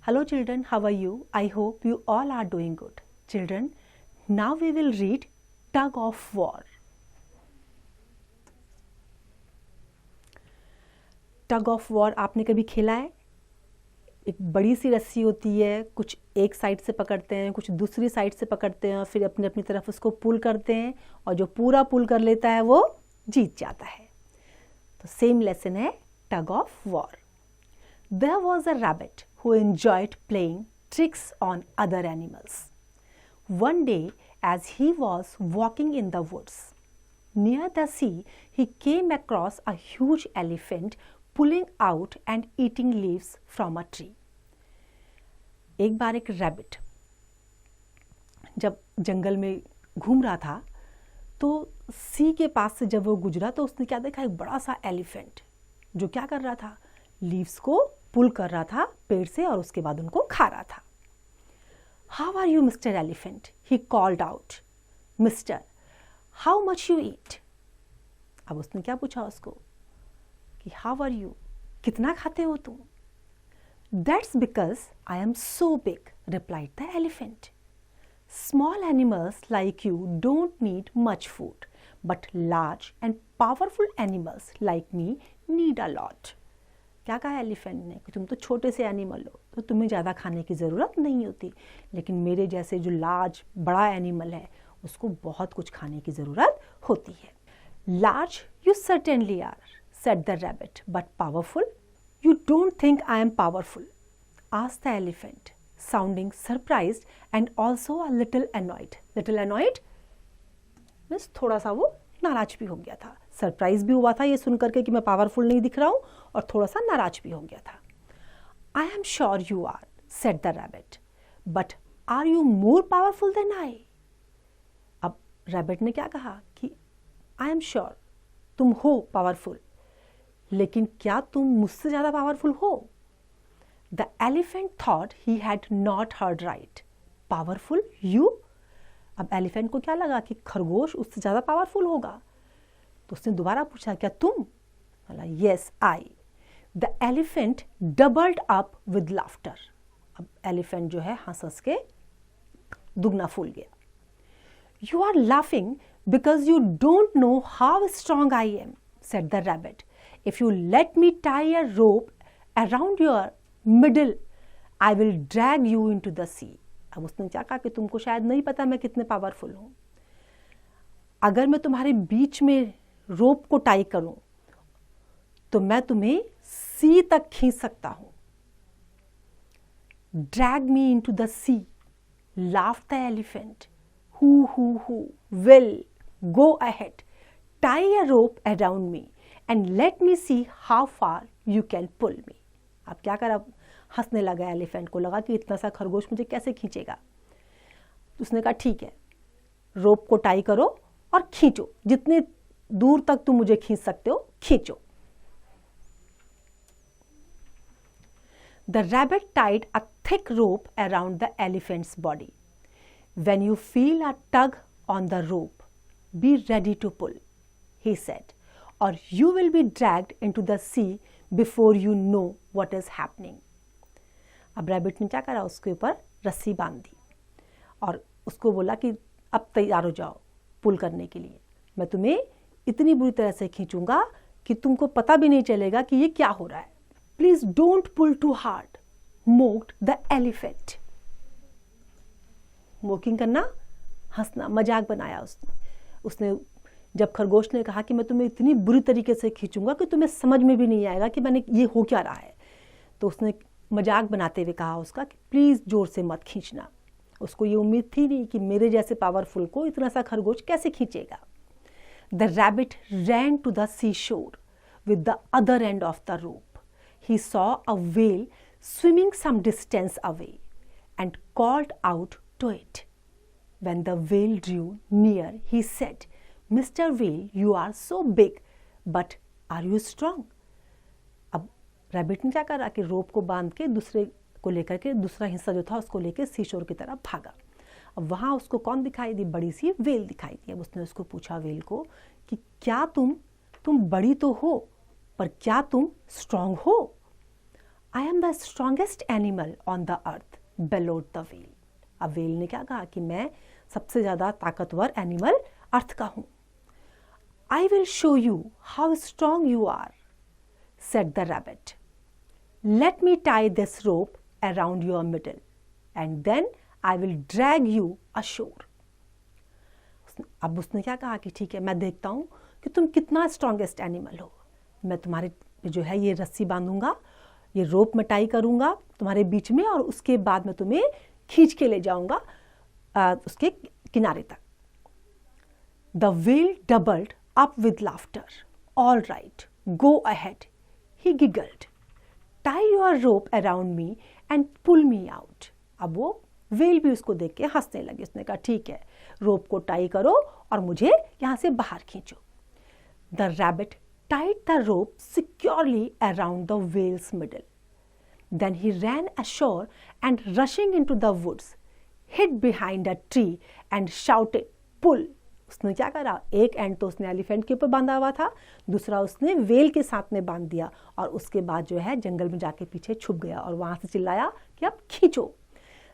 Hello children, how are you? I hope you all are doing good. Children, now we will read Tug of War. Tug of war आपने कभी खेला है? एक बड़ी सी रस्सी होती है, कुछ एक साइड से पकड़ते हैं, कुछ दूसरी साइड से पकड़ते हैं और फिर अपनी अपनी तरफ उसको पुल करते हैं और जो पूरा पुल कर लेता है वो जीत जाता है। तो सेम लेसन है tug of war. There was a rabbit who enjoyed playing tricks on other animals. One day, as he was walking in the woods near the sea, he came across a huge elephant pulling out and eating leaves from a tree. एक बार एक rabbit जब जंगल में घूम रहा था तो सी के पास से जब वो गुजरा तो उसने क्या देखा, एक बड़ा सा एलिफेंट जो क्या कर रहा था, लीव्स को पुल कर रहा था पेड़ से और उसके बाद उनको खा रहा था। How are you, Mr. Elephant? He called out. Mister, how much you eat? अब उसने क्या पूछा उसको कि how are you? कितना खाते हो तुम? That's because I am so big, replied the elephant. Small animals like you don't need much food, but large and powerful animals like me need a lot. क्या कहा एलिफेंट ने कि तुम तो छोटे से एनिमल हो तो तुम्हें ज़्यादा खाने की ज़रूरत नहीं होती, लेकिन मेरे जैसे जो लार्ज बड़ा एनिमल है उसको बहुत कुछ खाने की ज़रूरत होती है। Large you certainly are, said the rabbit, but powerful you don't think I am powerful, asked the elephant, sounding surprised and also a little annoyed. Little annoyed means थोड़ा सा वो नाराज भी हो गया था, सरप्राइज भी हुआ था ये सुन करके कि मैं पावरफुल नहीं दिख रहा हूँ और थोड़ा सा नाराज भी हो गया था। I am sure you are, said the rabbit, but are you more powerful than I? अब रैबिट ने क्या कहा कि आई एम श्योर तुम हो पावरफुल, लेकिन क्या तुम मुझसे ज्यादा पावरफुल हो? The elephant thought he had not heard right. Powerful you? अब एलिफेंट को क्या लगा कि खरगोश उससे ज्यादा पावरफुल होगा, तो उसने दोबारा पूछा क्या तुम? बोला yes I. The elephant doubled up with laughter. अब एलिफेंट जो है हंस हंस के दुगना फूल गया। You are laughing because you don't know how strong I am, said the rabbit. If you let me tie a rope around your middle I will drag you into the sea. अब उसने क्या कहा कि तुमको शायद नहीं पता मैं कितने पावरफुल हूं, अगर मैं तुम्हारे बीच में रोप को टाई करूं तो मैं तुम्हें सी तक खींच सकता हूं। Drag me into the sea, laughed the elephant. Who will go ahead, tie a rope around me and let me see how far you can pull me. अब क्या करा, हंसने लगा एलिफेंट को, लगा कि इतना सा खरगोश मुझे कैसे खींचेगा। उसने कहा ठीक है, रोप को टाई करो और खींचो, जितने दूर तक तुम मुझे खींच सकते हो खींचो। The rabbit tied a thick rope around the elephant's body. When you feel a tug on the rope, be ready to pull, he said, or you will be dragged into the sea before you know what is happening. अब rabbit ने क्या करा, उसके ऊपर रस्सी बांध दी और उसको बोला कि अब तैयार हो जाओ पुल करने के लिए, मैं तुम्हें इतनी बुरी तरह से खींचूंगा कि तुमको पता भी नहीं चलेगा कि ये क्या हो रहा है। Please don't pull too hard, mocked the elephant. Mocking करना, हंसना, मजाक बनाया उसने जब खरगोश ने कहा कि मैं तुम्हें इतनी बुरी तरीके से खींचूंगा कि तुम्हें समझ में भी नहीं आएगा कि मैंने ये हो क्या रहा है, तो उसने मजाक बनाते हुए कहा उसका कि प्लीज जोर से मत खींचना। उसको ये उम्मीद थी नहीं कि मेरे जैसे पावरफुल को इतना सा खरगोश कैसे खींचेगा। The rabbit ran to the sea shore with the other end of the rope. He saw a whale swimming some distance away and called out to it. When the whale drew near he said, mister whale you are so big, but are you strong? अब rabbit ने क्या करा कि रोप को बांध के दूसरे को लेकर के, दूसरा हिस्सा जो था उसको लेकर सीशोर की तरफ भागा। अब वहां उसको कौन दिखाई दी, बड़ी सी व्हेल दिखाई दी। अब उसने उसको पूछा व्हेल को कि क्या तुम बड़ी तो हो पर क्या तुम स्ट्रांग हो? I am the strongest animal on the earth bellowed the whale. अब व्हेल ने क्या कहा कि मैं सबसे ज़्यादा ताकतवर एनिमल अर्थ का हूँ। I will show you how strong you are, said the rabbit. Let me tie this rope around your middle and then I will drag you ashore. अब उसने क्या कहा कि ठीक है, मैं देखता हूँ कि तुम कितना स्ट्रॉन्गेस्ट एनिमल हो। मैं तुम्हारे जो है ये रस्सी बांधूंगा, ये रोप में टाई करूंगा तुम्हारे बीच में, और उसके बाद मैं तुम्हें खींच के ले जाऊंगा उसके किनारे तक। The whale doubled up with laughter. All right, go ahead, he giggled. Tie your rope around me and pull me out. अब वो व्हेल भी उसको देख के हंसने लगी। उसने कहा ठीक है, रोप को टाई करो और मुझे यहाँ से बाहर खींचो। The rabbit tied the rope securely around the whale's middle. Then he ran ashore and rushing into the woods, hid behind a tree and shouted, "Pull!" उसने क्या करा, एक एंड तो उसने एलिफेंट के ऊपर बांधा हुआ था, दूसरा उसने व्हेल के साथ में बांध दिया, और उसके बाद जो है जंगल में जाके पीछे छुप गया और वहां से चिल्लाया कि अब खींचो।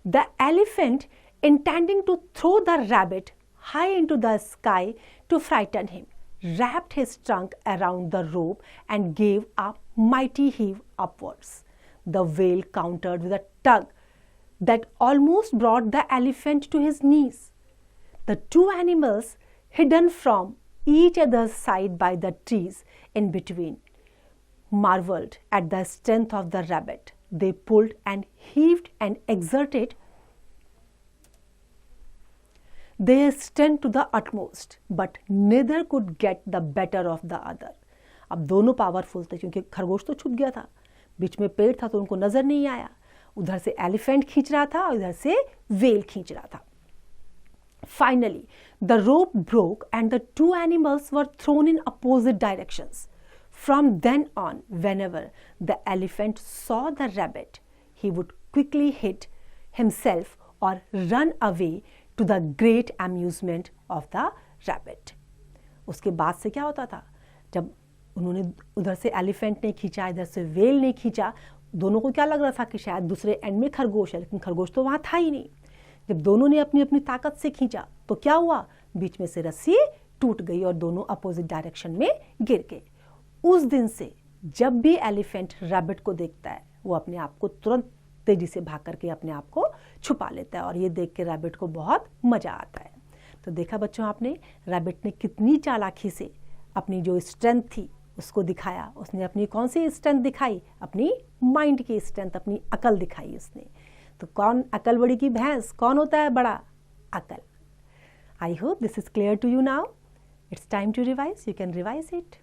The elephant, intending to throw the rabbit high into the sky to frighten him, wrapped his trunk around the rope and gave a mighty heave upwards. The whale countered with a tug that almost brought the elephant to his knees. The two animals, hidden from each other's side by the trees in between, marveled at the strength of the rabbit. They pulled and heaved and exerted their strength to the utmost, but neither could get the better of the other. अब दोनों powerful थे, क्योंकि खरगोश तो छुप गया था, बीच में पेड़ था तो उनको नजर नहीं आया। उधर से एलिफेंट खींच रहा था और इधर से व्हेल खींच रहा था। Finally, the rope broke and the two animals were thrown in opposite directions. From then on, whenever the elephant saw the rabbit, he would quickly hid himself or run away to the great amusement of the rabbit. उसके बाद से क्या होता था, जब उन्होंने उधर से एलिफेंट ने खींचा, इधर से व्हेल ने खींचा, दोनों को क्या लग रहा था कि शायद दूसरे एंड में खरगोश है, लेकिन खरगोश तो वहां था ही नहीं। जब दोनों ने अपनी अपनी ताकत से खींचा तो क्या हुआ, बीच में से रस्सी टूट गई और दोनों अपोजिट डायरेक्शन में गिर गए। उस दिन से जब भी एलिफेंट रैबिट को देखता है, वो अपने आप को तुरंत तेजी से भाग करके अपने आप को छुपा लेता है, और ये देख के रैबिट को बहुत मजा आता है। तो देखा बच्चों आपने, रैबिट ने कितनी चालाकी से अपनी जो स्ट्रेंथ थी उसको दिखाया। उसने अपनी कौन सी स्ट्रेंथ दिखाई, अपनी माइंड की स्ट्रेंथ, अपनी अकल दिखाई उसने। तो कौन अकल बड़ी की भैंस, कौन होता है बड़ा, अकल। I hope this is clear to you now. It's time to revise, you can revise it.